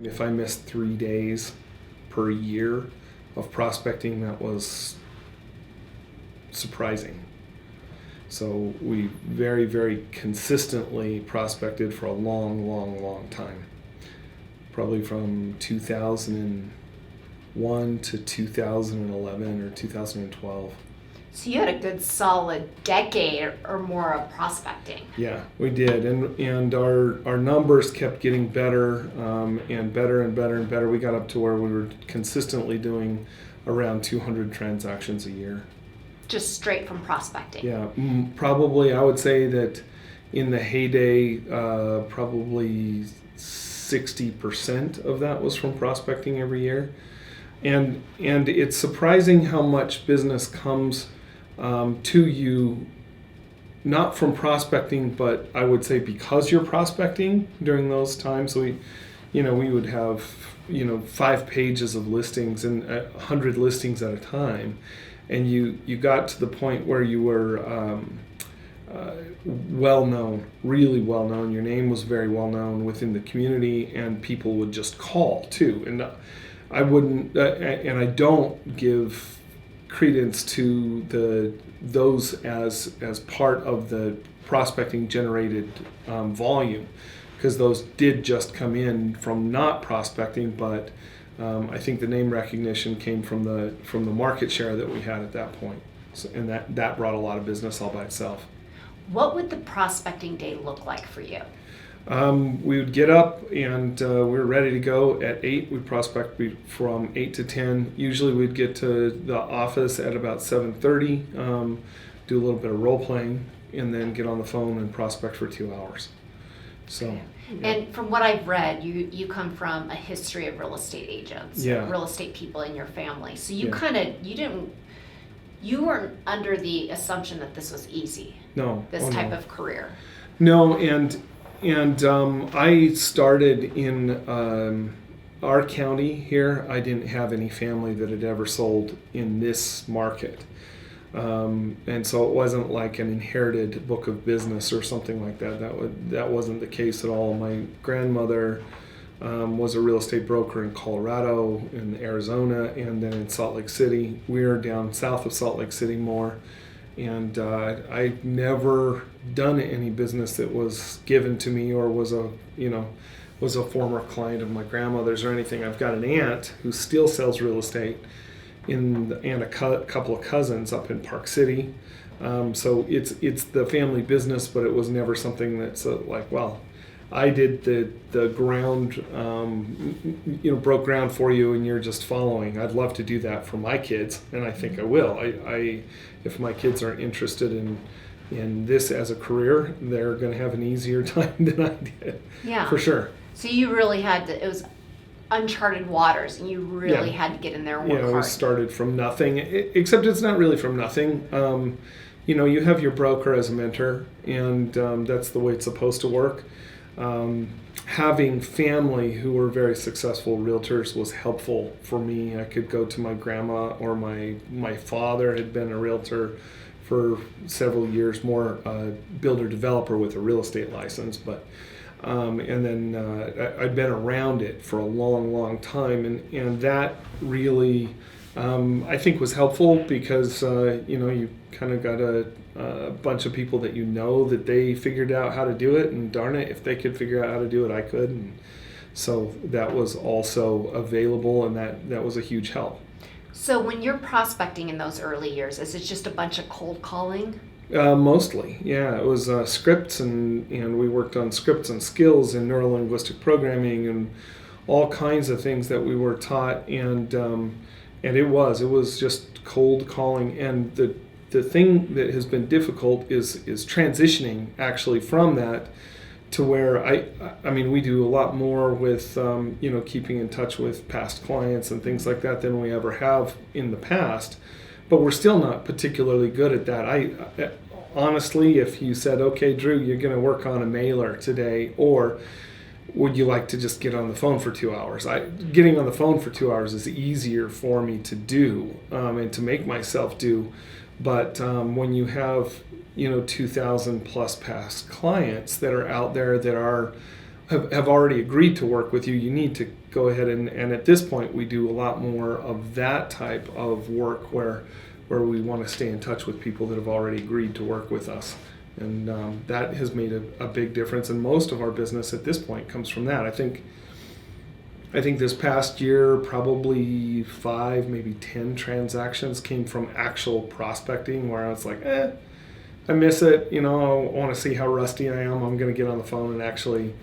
If I missed 3 days per year of prospecting, that was surprising. So we very, very consistently prospected for a long, long, long time. Probably from 2001 to 2011 or 2012. So you had a good solid decade or more of prospecting. Yeah, we did, and our numbers kept getting better, and better and better and better. We got up to where we were consistently doing around 200 transactions a year. Just straight from prospecting. Yeah, probably I would say that in the heyday, probably 60% of that was from prospecting every year, and it's surprising how much business comes to you, not from prospecting, but I would say because you're prospecting during those times. We would have 5 pages of listings and 100 listings at a time, and you got to the point where you were well known, really well known. Your name was very well known within the community, and people would just call too. And I wouldn't, and I don't give credence to those as part of the prospecting generated volume, because those did just come in from not prospecting, but I think the name recognition came from the market share that we had at that point. So, and that brought a lot of business all by itself. What would the prospecting day look like for you? We would get up and we were ready to go at 8. We'd prospect from 8 to 10. Usually we'd get to the office at about 7:30, do a little bit of role playing, and then get on the phone and prospect for 2 hours. So. Yeah. And from what I've read, you come from a history of real estate agents, Yeah. real estate people in your family. So Yeah. you weren't under the assumption that this was easy. No. This Oh, type no. of career. No, and I started in our county here. I didn't have any family that had ever sold in this market. And so it wasn't like an inherited book of business or something like that. That wasn't the case at all. My grandmother was a real estate broker in Colorado, in Arizona, and then in Salt Lake City. We're down south of Salt Lake City more. And I've never done any business that was given to me or was a former client of my grandmother's or anything. I've got an aunt who still sells real estate, and a couple of cousins up in Park City. So it's the family business, but it was never something that's like, well, I did the ground, broke ground for you, and you're just following. I'd love to do that for my kids, and I think I will. If my kids are interested in this as a career, they're going to have an easier time than I did. Yeah. For sure. So you really had to, it was uncharted waters, and you really had to get in there and work hard. We started from nothing, except it's not really from nothing. You have your broker as a mentor, and that's the way it's supposed to work. Having family who were very successful realtors was helpful for me. I could go to my grandma, or my father had been a realtor for several years, more builder developer with a real estate license, but and then I'd been around it for a long, long time, and that really I think was helpful, because you kind of got a bunch of people that that they figured out how to do it, and darn it, if they could figure out how to do it, I could. And so that was also available, and that was a huge help. So when you're prospecting in those early years, is it just a bunch of cold calling? Mostly, yeah. It was scripts, and we worked on scripts and skills and neurolinguistic programming and all kinds of things that we were taught, and it was just cold calling. And the thing that has been difficult is transitioning actually from that to where I mean we do a lot more with keeping in touch with past clients and things like that than we ever have in the past, but we're still not particularly good at that. I honestly, if you said, okay, Drew, you're going to work on a mailer today, or would you like to just get on the phone for 2 hours? Getting on the phone for 2 hours is easier for me to do and to make myself do. But when you have 2,000 plus past clients that are out there that are have already agreed to work with you, you need to go ahead and at this point we do a lot more of that type of work where we want to stay in touch with people that have already agreed to work with us. And that has made a big difference. And most of our business at this point comes from that. I think this past year, probably 5, maybe 10 transactions came from actual prospecting where I was like, I miss it. I want to see how rusty I am. I'm going to get on the phone and actually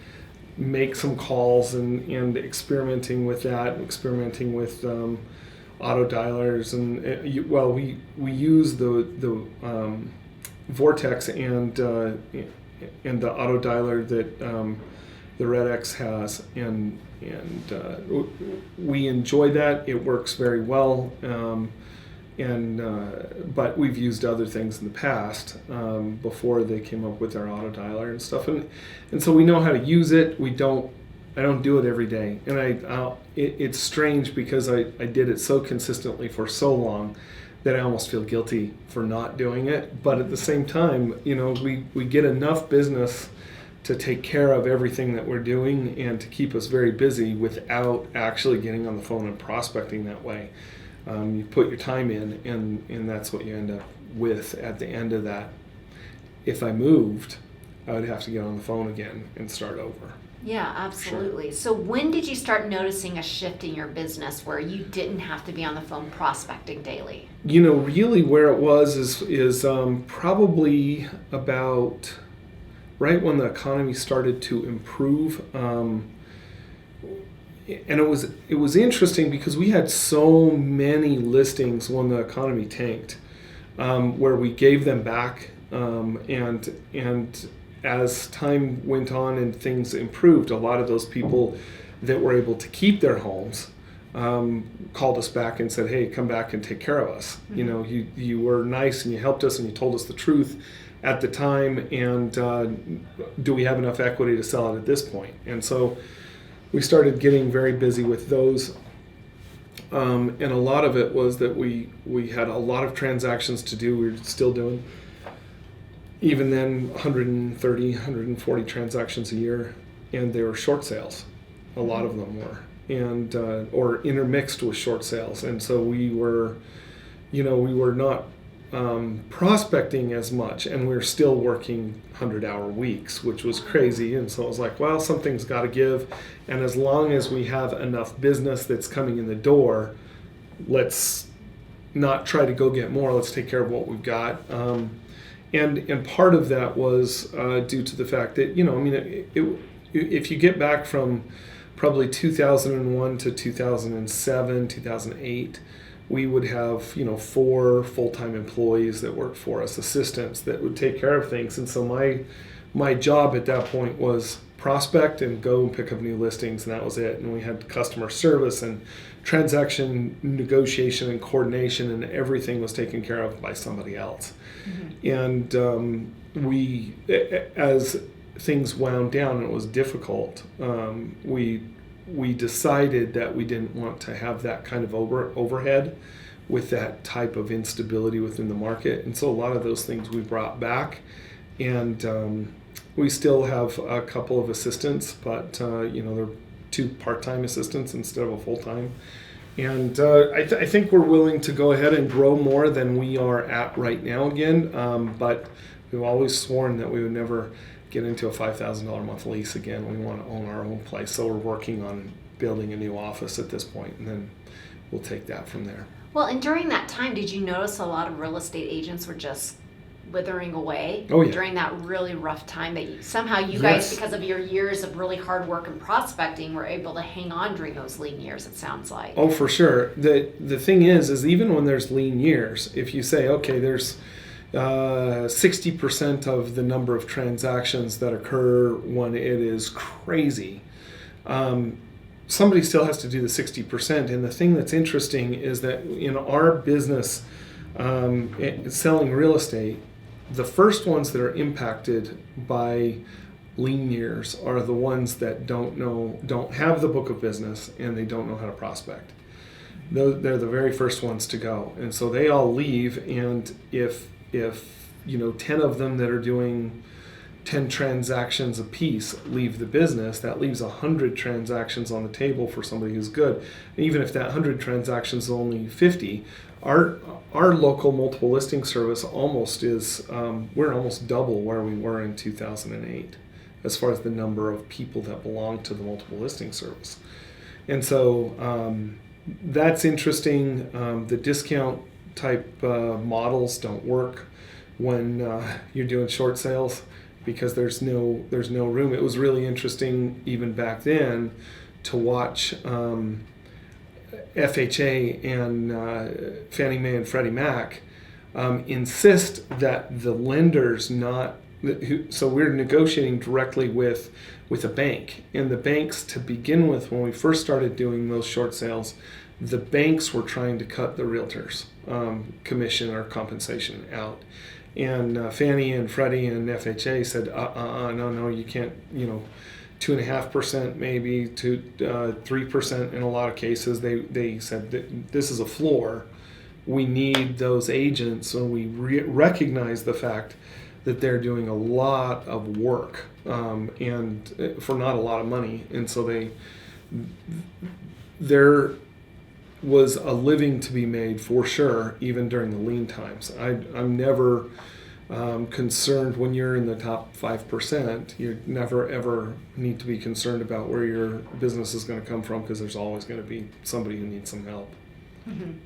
make some calls and experimenting with that, experimenting with auto dialers. And we use the Vortex and the auto dialer that the Red X has, and we enjoy that. It works very well, but we've used other things in the past before they came up with our auto dialer and stuff, and so we know how to use it. I don't do it every day, and it's strange because I did it so consistently for so long that I almost feel guilty for not doing it. But at the same time, we get enough business to take care of everything that we're doing and to keep us very busy without actually getting on the phone and prospecting that way. You put your time in, and that's what you end up with at the end of that. If I moved, I would have to get on the phone again and start over. Yeah, absolutely. Sure. So when did you start noticing a shift in your business where you didn't have to be on the phone prospecting daily? Really where it was is probably about right when the economy started to improve. And it was interesting because we had so many listings when the economy tanked, where we gave them back, and as time went on and things improved, a lot of those people that were able to keep their homes called us back and said, "Hey, come back and take care of us. Mm-hmm. You were nice and you helped us and you told us the truth at the time, and do we have enough equity to sell it at this point?" And so we started getting very busy with those. And a lot of it was that we had a lot of transactions to do. We were still doing, even then, 130, 140 transactions a year, and they were short sales. A lot of them were, and or intermixed with short sales. And so we were not prospecting as much, and we were still working 100-hour weeks, which was crazy. And so I was like, well, something's got to give, and as long as we have enough business that's coming in the door, let's not try to go get more. Let's take care of what we've got. And part of that was due to the fact that if you get back from probably 2001 to 2007, 2008. We would have 4 full-time employees that worked for us, assistants that would take care of things. And so my job at that point was prospect and go and pick up new listings, and that was it. And we had customer service and transaction negotiation and coordination, and everything was taken care of by somebody else. Mm-hmm. And we, as things wound down and it was difficult, we decided that we didn't want to have that kind of overhead with that type of instability within the market. And so a lot of those things we brought back, and we still have a couple of assistants, but they're 2 part-time assistants instead of a full-time. And I think we're willing to go ahead and grow more than we are at right now again, but we've always sworn that we would never get into a $5,000 a month lease again. We want to own our own place, so we're working on building a new office at this point, and then we'll take that from there. Well, and during that time, did you notice a lot of real estate agents were just withering away? Oh, yeah. During that really rough time that you guys, because of your years of really hard work and prospecting, were able to hang on during those lean years, it sounds like. Oh, for sure. The thing is even when there's lean years, if you say, okay, there's 60% of the number of transactions that occur when it is crazy, somebody still has to do the 60%. And the thing that's interesting is that in our business, selling real estate, the first ones that are impacted by lean years are the ones that don't have the book of business, and they don't know how to prospect. They're the very first ones to go. And so they all leave, and if 10 of them that are doing 10 transactions a piece leave the business, that leaves 100 transactions on the table for somebody who's good. And even if that 100 transactions is only 50, our local multiple listing service almost is, we're almost double where we were in 2008 as far as the number of people that belong to the multiple listing service. And so that's interesting. The discount type models don't work when you're doing short sales, because there's no room. It was really interesting even back then to watch FHA and Fannie Mae and Freddie Mac insist that the lenders not. So we're negotiating directly with a bank, and the banks, to begin with, when we first started doing those short sales, the banks were trying to cut the realtors' commission or compensation out. And Fannie and Freddie and FHA said, no, you can't, 2.5% maybe to 3% in a lot of cases. They said that this is a floor. We need those agents, and we recognize the fact that they're doing a lot of work and for not a lot of money. And so there was a living to be made for sure, even during the lean times. I'm never concerned when you're in the top 5%. You never ever need to be concerned about where your business is going to come from, because there's always going to be somebody who needs some help. Mm-hmm.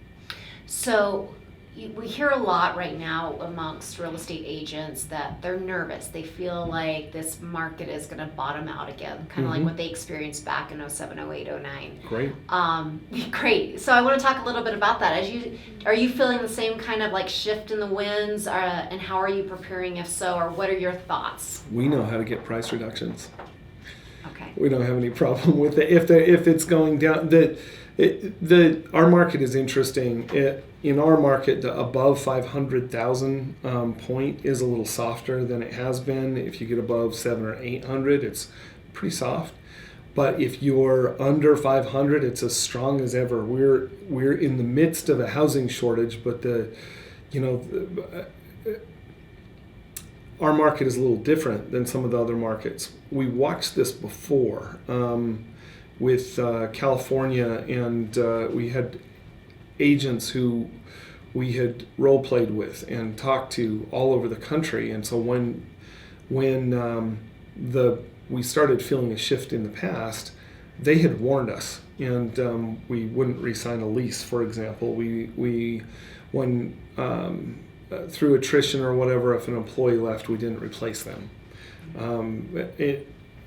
So we hear a lot right now amongst real estate agents that they're nervous. They feel like this market is going to bottom out again, kind of like what they experienced back in 07, 08, 09. Great. Great. So I want to talk a little bit about that. Are you feeling the same kind of like shift in the winds, and how are you preparing, if so, or what are your thoughts? We know how to get price reductions. Okay. We don't have any problem with it. If it's going down, our market is interesting. In our market, the above 500,000 point is a little softer than it has been. If you get above 700 or 800, it's pretty soft. But if you're under 500, it's as strong as ever. We're in the midst of a housing shortage, but our market is a little different than some of the other markets. We watched this before with California, and we had agents who we had role played with and talked to all over the country. And so when we started feeling a shift in the past, they had warned us, and we wouldn't re-sign a lease, for example. When through attrition or whatever, if an employee left, we didn't replace them.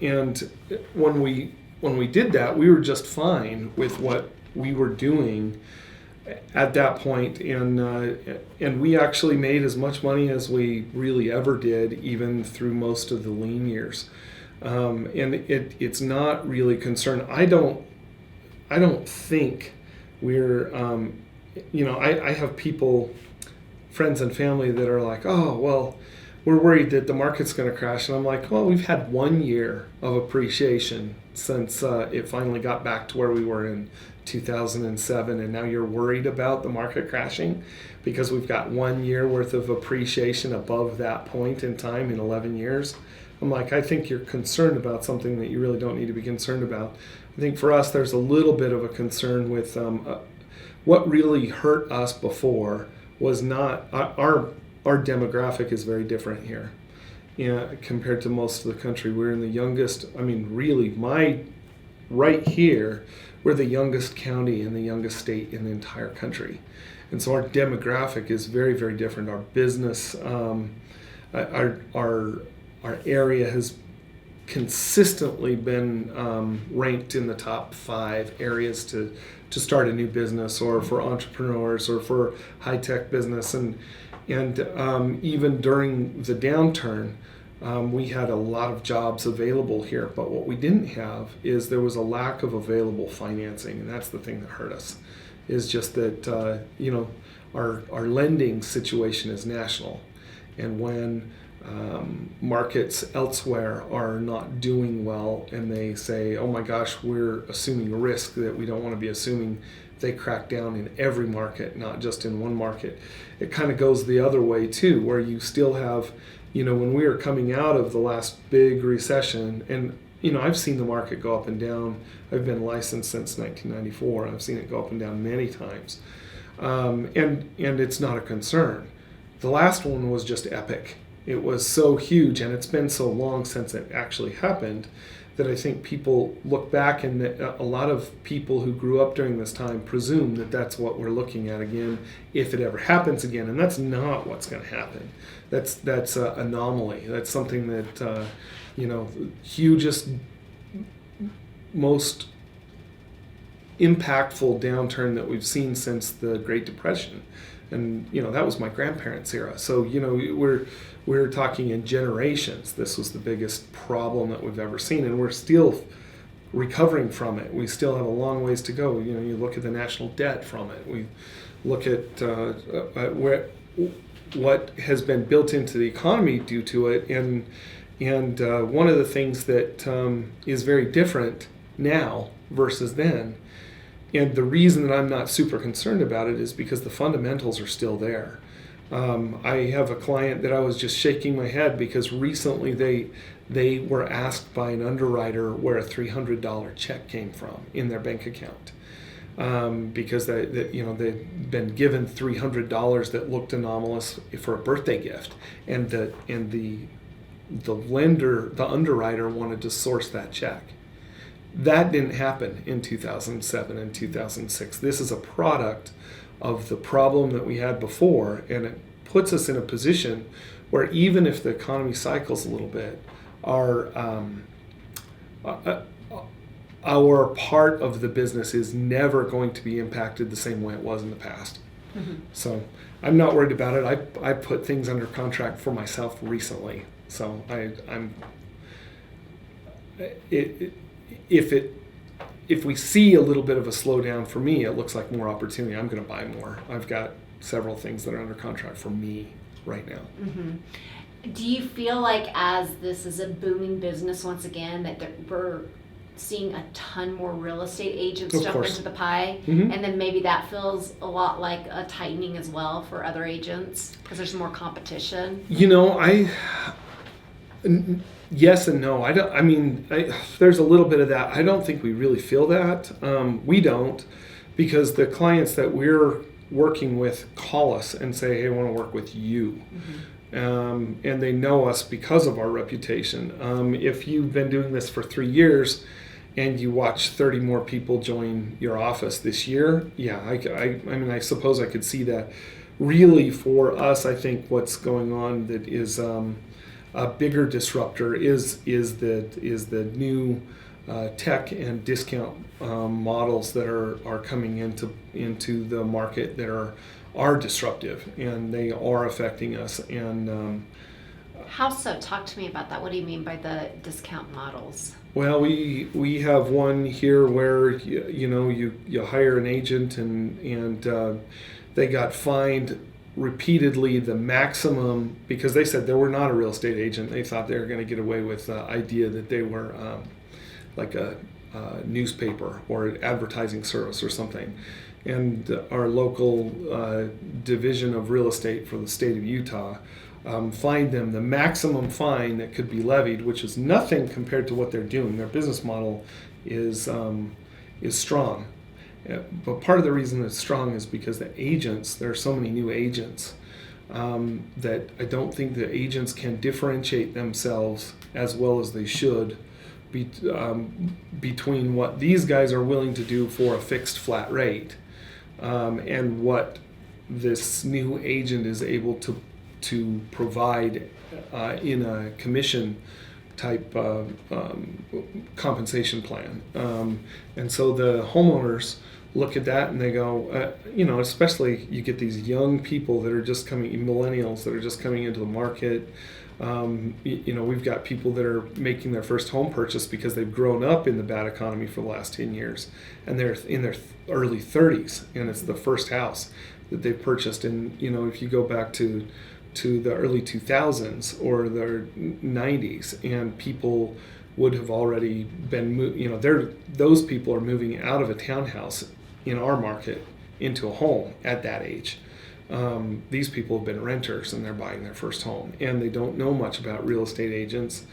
And when we did that, we were just fine with what we were doing at that point, and we actually made as much money as we really ever did, even through most of the lean years. And it's not really concerned. I don't think we're I have people, friends and family, that are like, oh well, we're worried that the market's going to crash. And I'm like, well, we've had 1 year of appreciation since it finally got back to where we were in 2007, and now you're worried about the market crashing because we've got 1 year worth of appreciation above that point in time in 11 years. I'm like, I think you're concerned about something that you really don't need to be concerned about. I think for us, there's a little bit of a concern with what really hurt us before was not our demographic is very different here. Compared to most of the country. We're in the youngest, right here, we're the youngest county and the youngest state in the entire country. And so our demographic is very, very different. Our business, our area has consistently been ranked in the top 5 areas to start a new business, or for entrepreneurs, or for high-tech business. And even during the downturn, we had a lot of jobs available here, but what we didn't have is there was a lack of available financing, and that's the thing that hurt us, is just that our lending situation is national, and when markets elsewhere are not doing well and they say, oh my gosh, we're assuming a risk that we don't want to be assuming, they crack down in every market, not just in one market. It kind of goes the other way too, where you still have when we were coming out of the last big recession, and I've seen the market go up and down. I've been licensed since 1994. I've seen it go up and down many times, and it's not a concern. The last one was just epic. It was so huge, and it's been so long since it actually happened that I think people look back, and that a lot of people who grew up during this time presume that that's what we're looking at again if it ever happens again, and that's not what's going to happen. That's an anomaly. That's something that hugest, most impactful downturn that we've seen since the Great Depression, and that was my grandparents' era. So we're talking in generations. This was the biggest problem that we've ever seen, and we're still recovering from it. We still have a long ways to go. You look at the national debt from it. We look at what has been built into the economy due to it, and one of the things that is very different now versus then, and the reason that I'm not super concerned about it is because the fundamentals are still there. I have a client that I was just shaking my head because recently they were asked by an underwriter where a $300 check came from in their bank account, because they'd been given $300 that looked anomalous for a birthday gift, and the underwriter wanted to source that check. That didn't happen in 2007 and 2006. This is a product of the problem that we had before, and it puts us in a position where even if the economy cycles a little bit, our part of the business is never going to be impacted the same way it was in the past. Mm-hmm. So I'm not worried about it. I put things under contract for myself recently, so if we see a little bit of a slowdown for me, it looks like more opportunity. I'm going to buy more. I've got several things that are under contract for me right now. Mm-hmm. Do you feel like as this is a booming business once again that we're seeing a ton more real estate agents jump into the pie, mm-hmm. and then maybe that feels a lot like a tightening as well for other agents because there's more competition? Yes and no. There's a little bit of that. I don't think we really feel that. We don't, because the clients that we're working with call us and say, hey, I want to work with you. Mm-hmm. And they know us because of our reputation. If you've been doing this for 3 years and you watch 30 more people join your office this year, yeah, I suppose I could see that. Really, for us, I think what's going on that is a bigger disruptor is the new tech and discount models that are coming into the market that are disruptive, and they are affecting us. And how so? Talk to me about that. What do you mean by the discount models? Well, we have one here where you hire an agent and they got fined repeatedly the maximum because they said they were not a real estate agent. They thought they were going to get away with the idea that they were like a newspaper or an advertising service or something. And our local division of real estate for the state of Utah fined them the maximum fine that could be levied, which is nothing compared to what they're doing. Their business model is strong. But part of the reason it's strong is because the agents, there are so many new agents that I don't think the agents can differentiate themselves as well as they should between what these guys are willing to do for a fixed flat rate and what this new agent is able to provide in a commission type compensation plan. And so the homeowners look at that and they go, especially you get these young people that are just coming, millennials that are just coming into the market. We've got people that are making their first home purchase because they've grown up in the bad economy for the last 10 years and they're in their early 30s and it's the first house that they've purchased. And, if you go back to the early 2000s or the 90s, and people would have already been, those people are moving out of a townhouse in our market into a home at that age. these people have been renters and they're buying their first home, and they don't know much about real estate agents,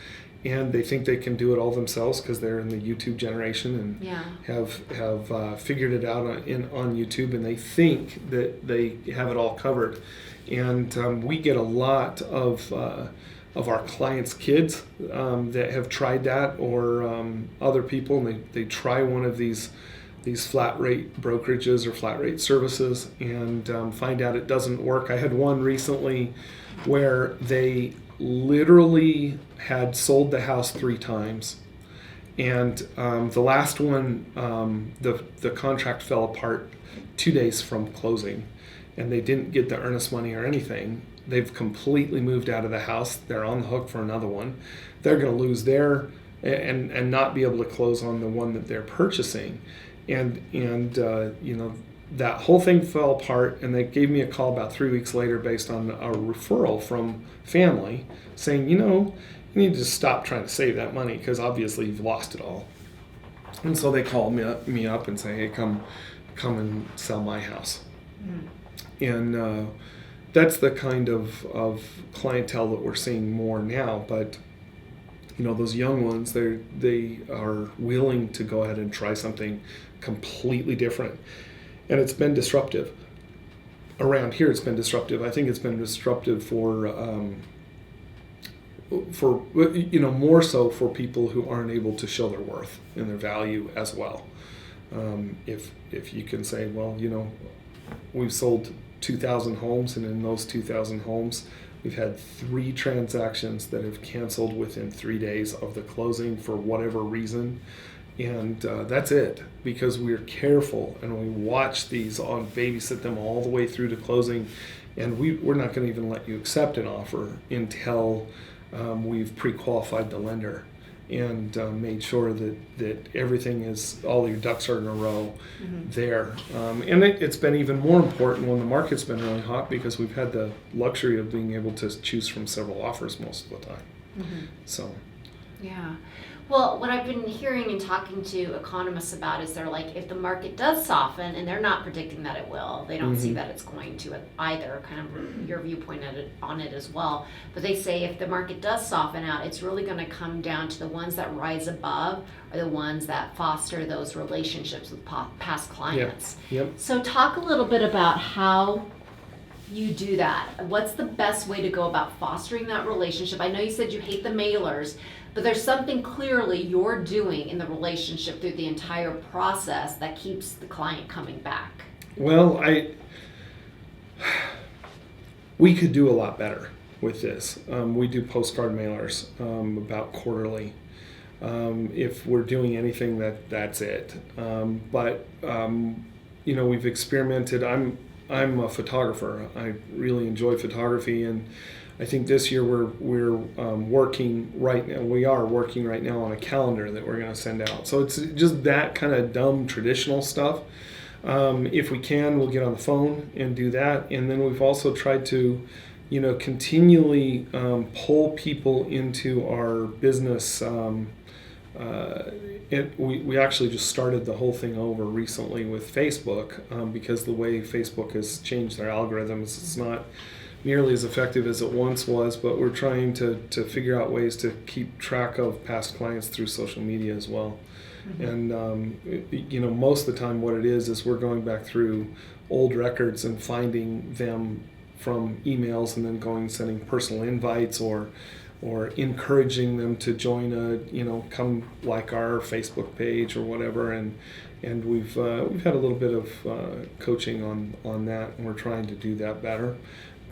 and they think they can do it all themselves because they're in the YouTube generation and have figured it out on YouTube, and they think that they have it all covered. And we get a lot of our clients' kids that have tried that, or other people, and they try one of these flat rate brokerages or flat rate services and find out it doesn't work. I had one recently where they literally had sold the house 3 times, and the last one, the contract fell apart 2 days from closing, and they didn't get the earnest money or anything. They've completely moved out of the house. They're on the hook for another one. They're going to lose their and not be able to close on the one that they're purchasing. And that whole thing fell apart, and they gave me a call about 3 weeks later based on a referral from family saying, you need to stop trying to save that money because obviously you've lost it all. And so they called me up and say, hey, come and sell my house. And that's the kind of clientele that we're seeing more now. But those young ones, they are willing to go ahead and try something completely different, and it's been disruptive. Around here, it's been disruptive. I think it's been disruptive for more so for people who aren't able to show their worth and their value as well. If you can say, well, we've sold 2,000 homes, and in those 2,000 homes, we've had 3 transactions that have canceled within 3 days of the closing for whatever reason. And that's it, because we're careful and we watch these babysit them all the way through to closing. And we're not going to even let you accept an offer until we've pre-qualified the lender and made sure that everything is, all your ducks are in a row there. And it's been even more important when the market's been really hot, because we've had the luxury of being able to choose from several offers most of the time. So. Yeah. Well, what I've been hearing and talking to economists about is they're like, if the market does soften, and they're not predicting that it will, they don't see that it's going to either, kind of your viewpoint on it as well. But they say if the market does soften out, it's really going to come down to the ones that rise above are the ones that foster those relationships with past clients. Yep. So talk a little bit about how you do that. What's the best way to go about fostering that relationship? I know you said you hate the mailers, but there's something clearly you're doing in the relationship through the entire process that keeps the client coming back. Well, we could do a lot better with this. We do postcard mailers about quarterly. If we're doing anything, that's it. But we've experimented. I'm a photographer. I really enjoy photography, and I think this year we're working right now. We are working right now on a calendar that we're going to send out. So it's just that kind of dumb traditional stuff. If we can, we'll get on the phone and do that. And then we've also tried to, continually pull people into our business. We actually just started the whole thing over recently with Facebook because the way Facebook has changed their algorithms, it's not nearly as effective as it once was, but we're trying to figure out ways to keep track of past clients through social media as well. And most of the time what it is we're going back through old records and finding them from emails, and then sending personal invites or encouraging them to join come like our Facebook page or whatever, and we've had a little bit of coaching on that, and we're trying to do that better.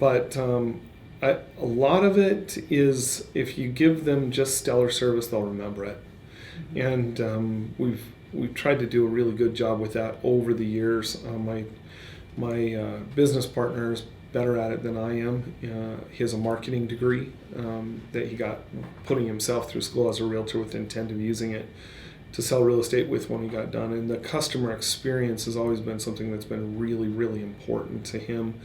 But a lot of it is, if you give them just stellar service, they'll remember it. And we've tried to do a really good job with that over the years. My business partner is better at it than I am. He has a marketing degree that he got putting himself through school as a realtor with the intent of using it to sell real estate with when he got done. And the customer experience has always been something that's been really, really important to him.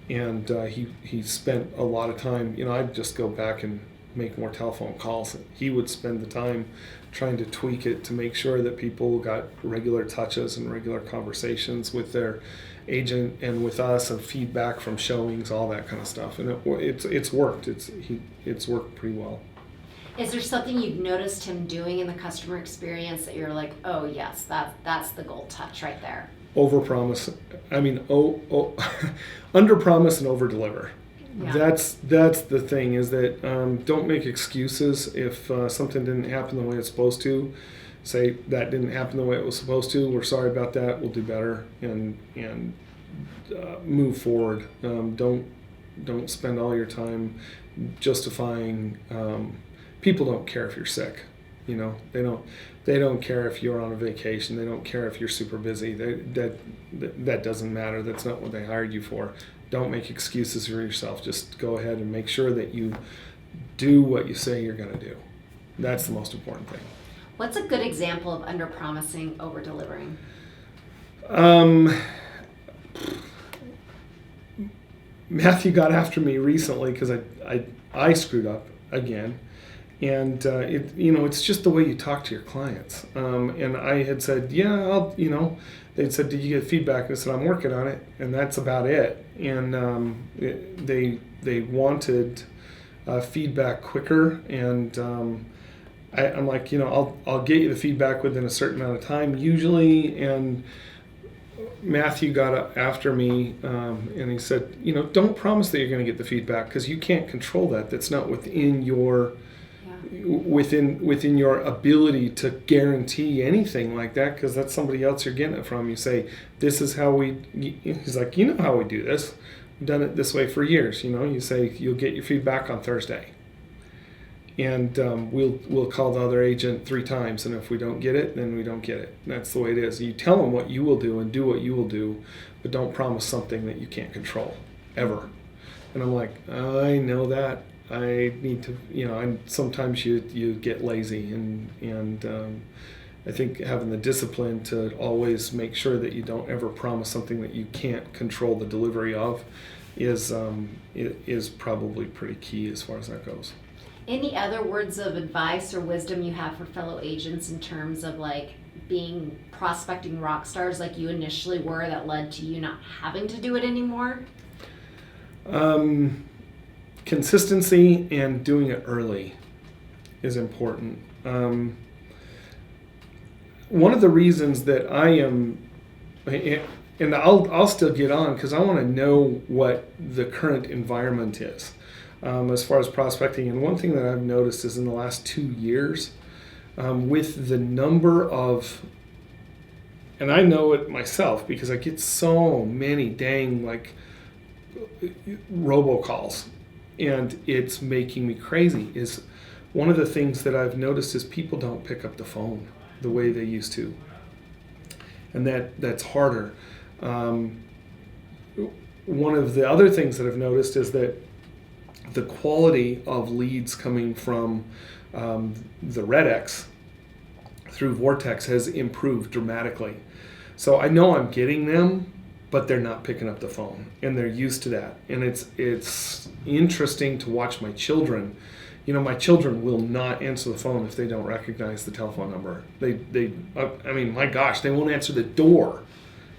And he spent a lot of time, I just go back and make more telephone calls. He would spend the time trying to tweak it to make sure that people got regular touches and regular conversations with their agent and with us, and feedback from showings, all that kind of stuff. And it's worked. It's worked pretty well. Is there something you've noticed him doing in the customer experience that you're like, oh yes, that's the gold touch right there? Overpromise. I mean, underpromise and overdeliver. Yeah. That's the thing, is that don't make excuses if something didn't happen the way it's supposed to. Say that didn't happen the way it was supposed to. We're sorry about that. We'll do better, and move forward. Don't spend all your time justifying. People don't care if you're sick. You know, they don't care if you're on a vacation. They don't care if you're super busy. That doesn't matter. That's not what they hired you for. Don't make excuses for yourself. Just go ahead and make sure that you do what you say you're going to do. That's the most important thing. What's a good example of under-promising, over-delivering? Matthew got after me recently because I screwed up again. And it's just the way you talk to your clients. And I had said, yeah, they'd said, did you get feedback? And I said, I'm working on it, and that's about it. And they wanted feedback quicker, and I'm like, I'll get you the feedback within a certain amount of time usually. And Matthew got after me, and he said, don't promise that you're going to get the feedback, because you can't control that. That's not within your ability to guarantee anything like that, because that's somebody else you're getting it from. You say, this is how he's like, you know how we do this. We've done it this way for years. You say, you'll get your feedback on Thursday. And we'll call the other agent 3 times, and if we don't get it, then we don't get it. And that's the way it is. You tell them what you will do and do what you will do, but don't promise something that you can't control, ever. And I'm like, I know that. I need to, and sometimes you get lazy, and I think having the discipline to always make sure that you don't ever promise something that you can't control the delivery of is probably pretty key as far as that goes. Any other words of advice or wisdom you have for fellow agents in terms of like being prospecting rock stars like you initially were, that led to you not having to do it anymore? Consistency and doing it early is important. One of the reasons that I am, and I'll still get on because I want to know what the current environment is as far as prospecting. And one thing that I've noticed is in the last 2 years, with the number of, and I know it myself because I get so many dang robocalls, and it's making me crazy, is one of the things that I've noticed is people don't pick up the phone the way they used to. And that's harder. One of the other things that I've noticed is that the quality of leads coming from the Red-X through Vortex has improved dramatically. So I know I'm getting them, but they're not picking up the phone, and they're used to that. And it's interesting to watch my children. My children will not answer the phone if they don't recognize the telephone number. My gosh, they won't answer the door.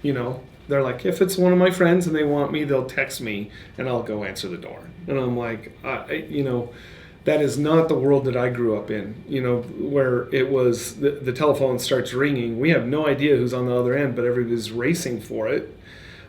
They're like, if it's one of my friends and they want me, they'll text me and I'll go answer the door. And I'm like, that is not the world that I grew up in, where it was the telephone starts ringing. We have no idea who's on the other end, but everybody's racing for it.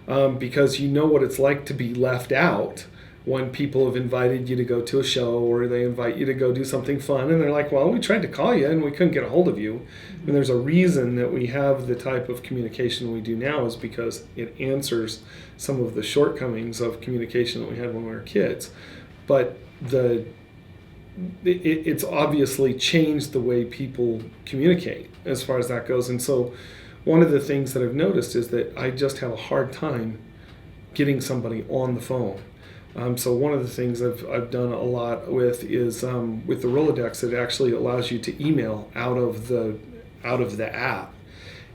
Because you know what it's like to be left out when people have invited you to go to a show, or they invite you to go do something fun, and they're like, well, we tried to call you and we couldn't get a hold of you. And there's a reason that we have the type of communication we do now, is because it answers some of the shortcomings of communication that we had when we were kids. But it's obviously changed the way people communicate as far as that goes. And so one of the things that I've noticed is that I just have a hard time getting somebody on the phone. So one of the things I've done a lot with is with the Rolodex, it actually allows you to email out of the app.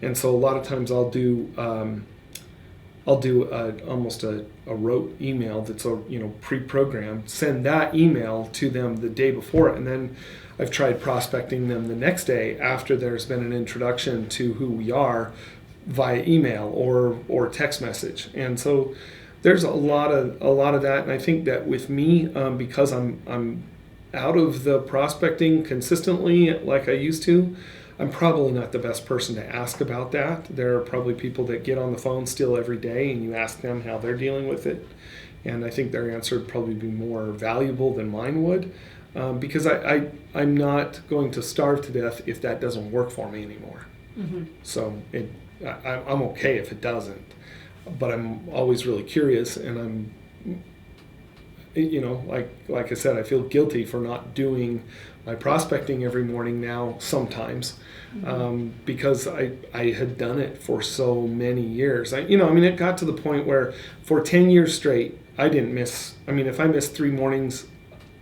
And so a lot of times I'll do I'll do almost a rote email that's pre-programmed, send that email to them the day before, and then I've tried prospecting them the next day after there's been an introduction to who we are via email or text message. And so there's a lot of that, and I think that with me, because I'm out of the prospecting consistently like I used to, I'm probably not the best person to ask about that. There are probably people that get on the phone still every day, and you ask them how they're dealing with it, and I think their answer would probably be more valuable than mine would, because I'm not going to starve to death if that doesn't work for me anymore. Mm-hmm. So I'm okay if it doesn't, but I'm always really curious, and I'm, like I said, I feel guilty for not doing my prospecting every morning now sometimes, because I had done it for so many years. It got to the point where for 10 years straight, I didn't miss, if I missed 3 mornings,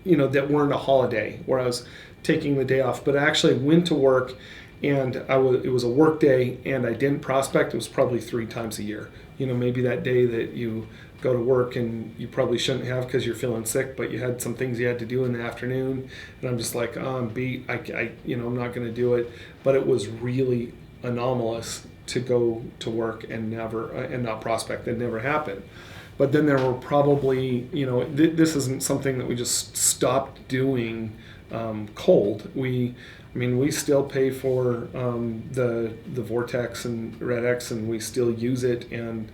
that weren't a holiday where I was taking the day off, but I actually went to work and it was a work day and I didn't prospect, it was probably 3 times a year. Maybe that day that you go to work and you probably shouldn't have because you're feeling sick, but you had some things you had to do in the afternoon, and I'm just like, I'm beat. I'm not going to do it. But it was really anomalous to go to work and not prospect. That never happened. But then there were probably, this isn't something that we just stopped doing cold. We still pay for the Vortex and Red X, and we still use it, and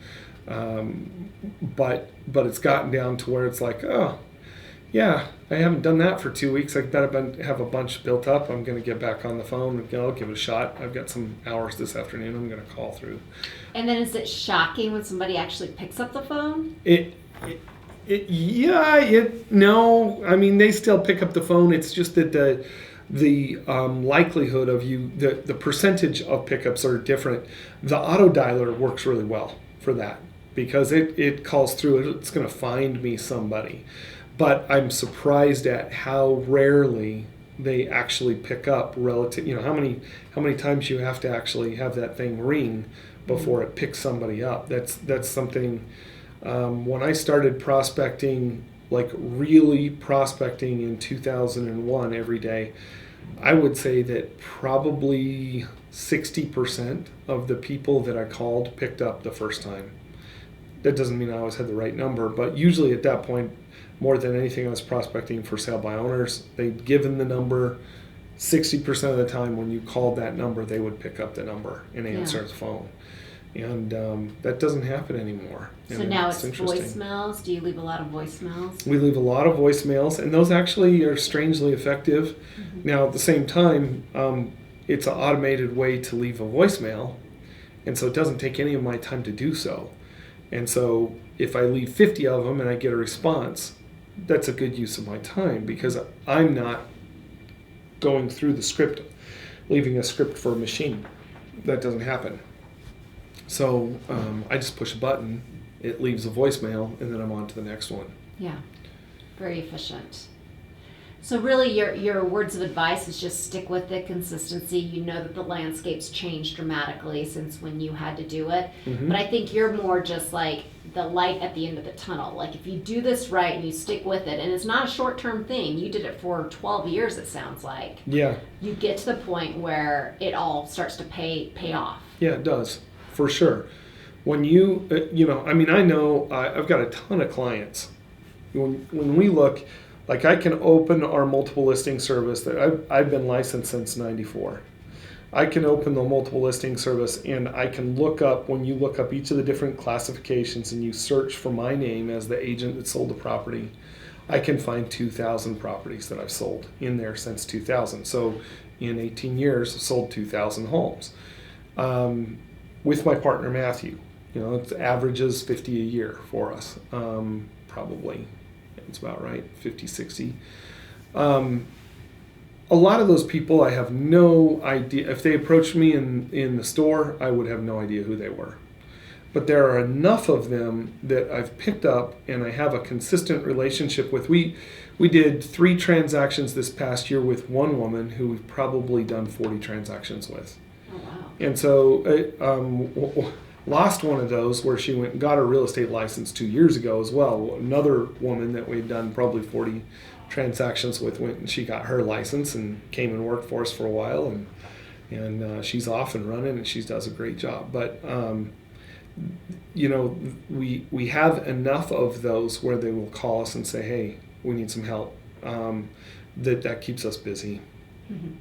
but it's gotten down to where it's like, oh yeah, I haven't done that for 2 weeks. I better have a bunch built up. I'm going to get back on the phone. I'll give it a shot. I've got some hours this afternoon. I'm going to call through. And then is it shocking when somebody actually picks up the phone? No. They still pick up the phone. It's just that the likelihood of the percentage of pickups are different. The auto dialer works really well for that because it calls through. It's going to find me somebody. But I'm surprised at how rarely they actually pick up relative. How many times you have to actually have that thing ring before it picks somebody up. That's something. When I started prospecting, like really prospecting in 2001 every day, I would say that probably 60% of the people that I called picked up the first time. That doesn't mean I always had the right number, but usually at that point, more than anything, I was prospecting for sale by owners. They'd given the number. 60% of the time when you called that number, they would pick up the number and answer the phone. And that doesn't happen anymore. So now it's voicemails. Do you leave a lot of voicemails? We leave a lot of voicemails, and those actually are strangely effective. Mm-hmm. Now, at the same time, it's an automated way to leave a voicemail, and so it doesn't take any of my time to do so. And so if I leave 50 of them and I get a response, that's a good use of my time because I'm not going through the script, leaving a script for a machine. That doesn't happen. So I just push a button, it leaves a voicemail, and then I'm on to the next one. Yeah, very efficient. So really your words of advice is just stick with it, consistency. You know that the landscape's changed dramatically since when you had to do it. Mm-hmm. But I think you're more just like the light at the end of the tunnel. Like if you do this right and you stick with it, and it's not a short-term thing. You did it for 12 years, it sounds like. Yeah. You get to the point where it all starts to pay off. Yeah, it does, for sure. When you, I know I've got a ton of clients. When we look, like I can open our multiple listing service that I've been licensed since '94. I can open the multiple listing service and I can look up, when you look up each of the different classifications and you search for my name as the agent that sold the property, I can find 2,000 properties that I've sold in there since 2000. So in 18 years, I've sold 2,000 homes. With my partner Matthew, it averages 50 a year for us, probably. It's about right, 50, 60. A lot of those people, I have no idea. If they approached me in the store, I would have no idea who they were. But there are enough of them that I've picked up and I have a consistent relationship with. We did 3 transactions this past year with one woman who we've probably done 40 transactions with. Oh, wow. And so lost one of those where she went and got her real estate license 2 years ago as well. Another woman that we'd done probably 40 transactions with went and she got her license and came and worked for us for a while, and she's off and running and she does a great job. But we have enough of those where they will call us and say, hey, we need some help. That keeps us busy. Mm-hmm.